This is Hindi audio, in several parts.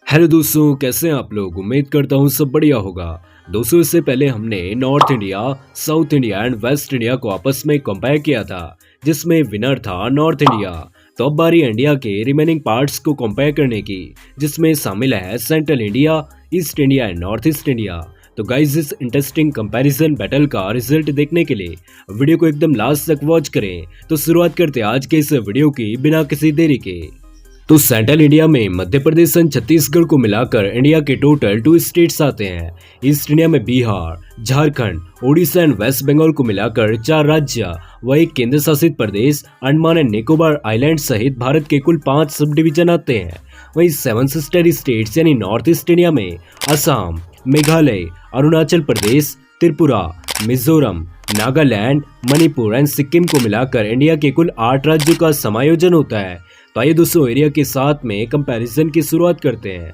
हेलो दोस्तों, कैसे हैं आप लोग। उम्मीद करता हूँ सब बढ़िया होगा। दोस्तों, इससे पहले हमने north India, south India and waste India को आपस में कंपेयर किया था, जिसमें विनर था नॉर्थ इंडिया। तो अब बारी इंडिया के रिमेनिंग पार्ट्स को कंपेयर करने की, जिसमें शामिल है central India, east India and north east India. तो गाइस, इस इंटरेस्टिंग कंपैरिजन बैटल का रिजल्ट देखने के लिए वीडियो को एकदम लास्ट तक वॉच करें। तो शुरुआत करते हैं आज के इस वीडियो की बिना किसी देरी के। तो सेंट्रल इंडिया में मध्य प्रदेश एंड छत्तीसगढ़ को मिलाकर इंडिया के टोटल 2 स्टेट्स आते हैं। ईस्ट इंडिया में बिहार, झारखंड, ओडिशा एंड वेस्ट बंगाल को मिलाकर 4 राज्य व एक केंद्र शासित प्रदेश, अंडमान एंड निकोबार आइलैंड सहित भारत के कुल 5 सब डिवीजन आते हैं। वहीं 7 सिस्टर स्टेट्स यानी नॉर्थ ईस्ट इंडिया में असम, मेघालय, अरुणाचल प्रदेश, त्रिपुरा, मिजोरम, नागालैंड, मणिपुर एंड सिक्किम को मिलाकर इंडिया के कुल 8 राज्यों का समायोजन होता है। तो आइए दोस्तों, एरिया के साथ में कंपैरिजन की शुरुआत करते हैं।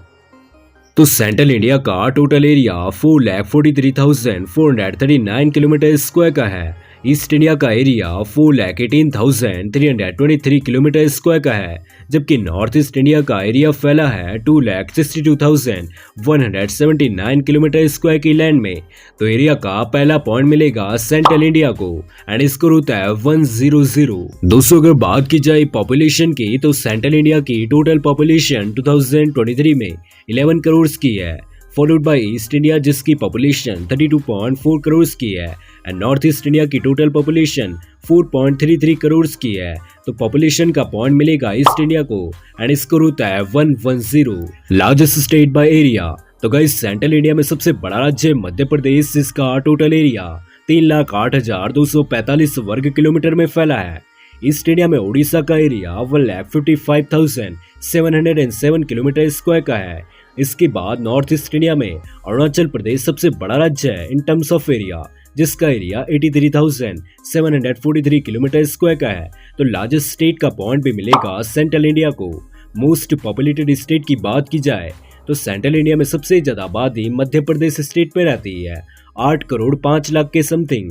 तो सेंट्रल इंडिया का टोटल एरिया 4,43,439 किलोमीटर स्क्वायर का है। ईस्ट इंडिया का एरिया 4,18,323 किलोमीटर स्क्वायर का है, जबकि नॉर्थ ईस्ट इंडिया का एरिया फैला है 2,62,179 किलोमीटर स्क्वायर की लैंड में। तो एरिया का पहला पॉइंट मिलेगा सेंट्रल इंडिया को एंड स्कोर होता है 100। दोस्तों, अगर बात की जाए पॉपुलेशन की, तो सेंट्रल इंडिया की टोटल पॉपुलेशन 2023 में 11 करोड़ की है, फॉलोड बाय ईस्ट इंडिया जिसकी पॉपुलेशन 32.4 करोड़ की है एंड नॉर्थ ईस्ट इंडिया की टोटल पॉपुलेशन 4.33 करोड़ की है। तो पॉपुलेशन का पॉइंट मिलेगा ईस्ट इंडिया को एंड स्कोर होता है 110। लार्जेस्ट स्टेट बाय एरिया, तो गाइस सेंट्रल इंडिया में सबसे बड़ा राज्य मध्य प्रदेश, जिसका टोटल एरिया 3,08,245 वर्ग किलोमीटर में फैला है। ईस्ट इंडिया में ओडिशा का एरिया 1,55,707 किलोमीटर स्क्वायर का है। इसके बाद नॉर्थ ईस्ट इंडिया में अरुणाचल प्रदेश सबसे बड़ा राज्य है इन टर्म्स ऑफ एरिया, जिसका एरिया 83,743 किलोमीटर स्क्वायर का है। तो लार्जेस्ट स्टेट का पॉइंट भी मिलेगा सेंट्रल इंडिया को। मोस्ट पॉपुलेटेड स्टेट की बात की जाए, तो सेंट्रल इंडिया में सबसे ज्यादा आबादी मध्य प्रदेश स्टेट में रहती है, 8 करोड़ 5 लाख के something,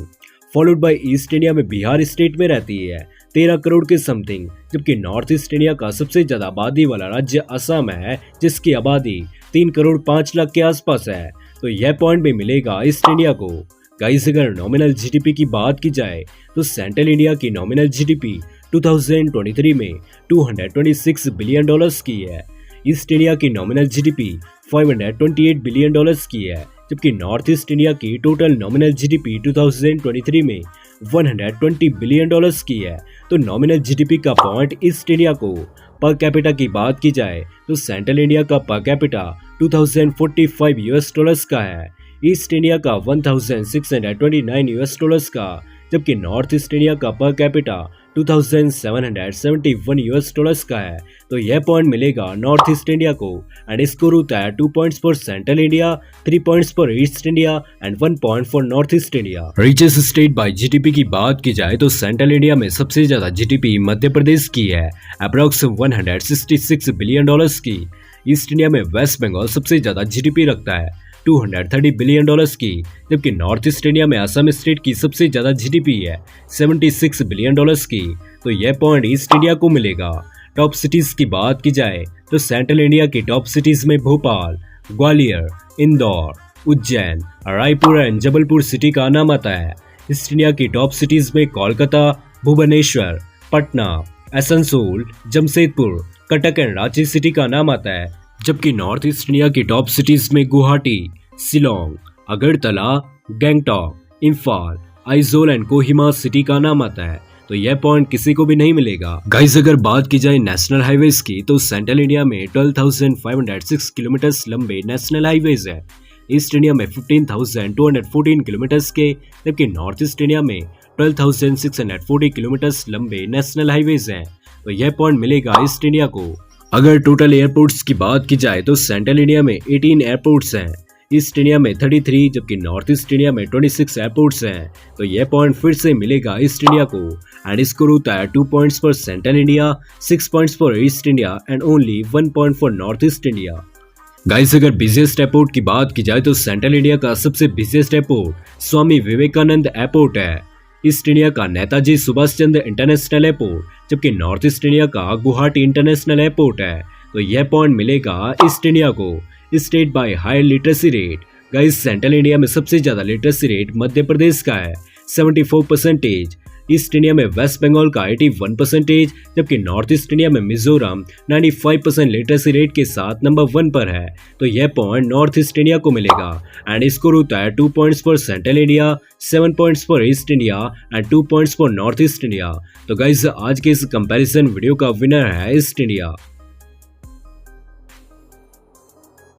followed by east India में बिहार स्टेट में रहती है 13 करोड़ के समथिंग, जबकि नॉर्थ ईस्ट इंडिया का सबसे ज्यादा आबादी वाला राज्य असम है, जिसकी आबादी 3 करोड़ 5 लाख के आसपास है। तो यह पॉइंट भी मिलेगा ईस्ट इंडिया को। गाइस, अगर नॉमिनल जीडीपी की बात की जाए, तो सेंट्रल इंडिया की नॉमिनल जीडीपी 2023 में $226 बिलियन की है। ईस्ट इंडिया की नॉमिनल जीडीपी $528 बिलियन की है, जबकि नॉर्थ ईस्ट इंडिया की टोटल नॉमिनल जीडीपी 2023 में $120 बिलियन की है। तो नॉमिनल जीडीपी का पॉइंट ईस्ट इंडिया को। पर कैपिटा की बात की जाए, तो सेंट्रल इंडिया का पर कैपिटा $2,045 का है, ईस्ट इंडिया का $1,629 का, जबकि नॉर्थ ईस्ट इंडिया का पर कैपिटा $2,771 का है। तो यह पॉइंट मिलेगा नॉर्थ ईस्ट इंडिया को एंड स्कोर होता है 2 points for central India, 3 points for east India and 1 point for north east India. Richest state by GDP की बात की जाए, तो सेंट्रल इंडिया में सबसे ज्यादा जीडीपी मध्य प्रदेश की है, अप्रॉक्स $166 बिलियन की। ईस्ट इंडिया में वेस्ट बंगाल सबसे ज्यादा जीडीपी रखता है, $230 बिलियन की, जबकि नॉर्थ ईस्ट इंडिया में असम स्टेट की सबसे ज्यादा जीडीपी है, $76 बिलियन की। तो यह पॉइंट ईस्ट इंडिया को मिलेगा। टॉप सिटीज की बात की जाए, तो सेंट्रल इंडिया की टॉप सिटीज में भोपाल, ग्वालियर, इंदौर, उज्जैन, रायपुर एंड जबलपुर सिटी का नाम आता है। ईस्ट इंडिया की टॉप सिटीज में कोलकाता, भुवनेश्वर, पटना, आसनसोल, जमशेदपुर, कटक एंड रांची सिटी का नाम आता है, जबकि नॉर्थ ईस्ट इंडिया की टॉप सिटीज में गुवाहाटी, शिलोंग, अगरतला, गैंगटॉक, इम्फाल, आइजोल एंड कोहिमा सिटी का नाम आता है। तो यह पॉइंट किसी को भी नहीं मिलेगा। गाइस, अगर बात की जाए नेशनल हाईवेज की, तो सेंट्रल इंडिया में 12,506 किलोमीटर लंबे नेशनल हाईवेज है, ईस्ट इंडिया में 15,214 किलोमीटर के, जबकि नॉर्थ ईस्ट इंडिया में 12,640 किलोमीटर लंबे नेशनल हाईवेज हैं। तो यह पॉइंट मिलेगा ईस्ट इंडिया को। अगर टोटल एयरपोर्ट्स की बात की जाए, तो सेंट्रल इंडिया में 18 एयरपोर्ट्स हैं, ईस्ट इंडिया में 33, जबकि नॉर्थ ईस्ट इंडिया में 26 एयरपोर्ट्स हैं। तो यह पॉइंट फिर से मिलेगा ईस्ट इंडिया को एंड स्कोर होता है 2 points for central India, 6 points for east India and only 1 point for north east India. Guys, अगर बिजिएस्ट एयरपोर्ट की बात की जाए, तो सेंट्रल इंडिया का सबसे busiest airport Swami Vivekananda airport है, ईस्ट इंडिया का नेताजी सुभाष चंद्र इंटरनेशनल एयरपोर्ट, जबकि नॉर्थ ईस्ट इंडिया का गुवाहाटी इंटरनेशनल एयरपोर्ट है। तो यह पॉइंट मिलेगा ईस्ट इंडिया को। State by higher literacy rate. Guys central India में सबसे ज्यादा लिटरेसी रेट मध्य प्रदेश का है 74%। ईस्ट इंडिया में वेस्ट बंगाल का 81%, जबकि नॉर्थ ईस्ट इंडिया में मिजोरम 95% लिटरेसी रेट के साथ नंबर 1 पर है। तो यह पॉइंट नॉर्थ ईस्ट इंडिया को मिलेगा एंड स्कोर होता है 2 points for central India, 7 points for east India and 2 points for north east India. तो गाइस आज के इस कंपैरिजन वीडियो का विनर है ईस्ट इंडिया।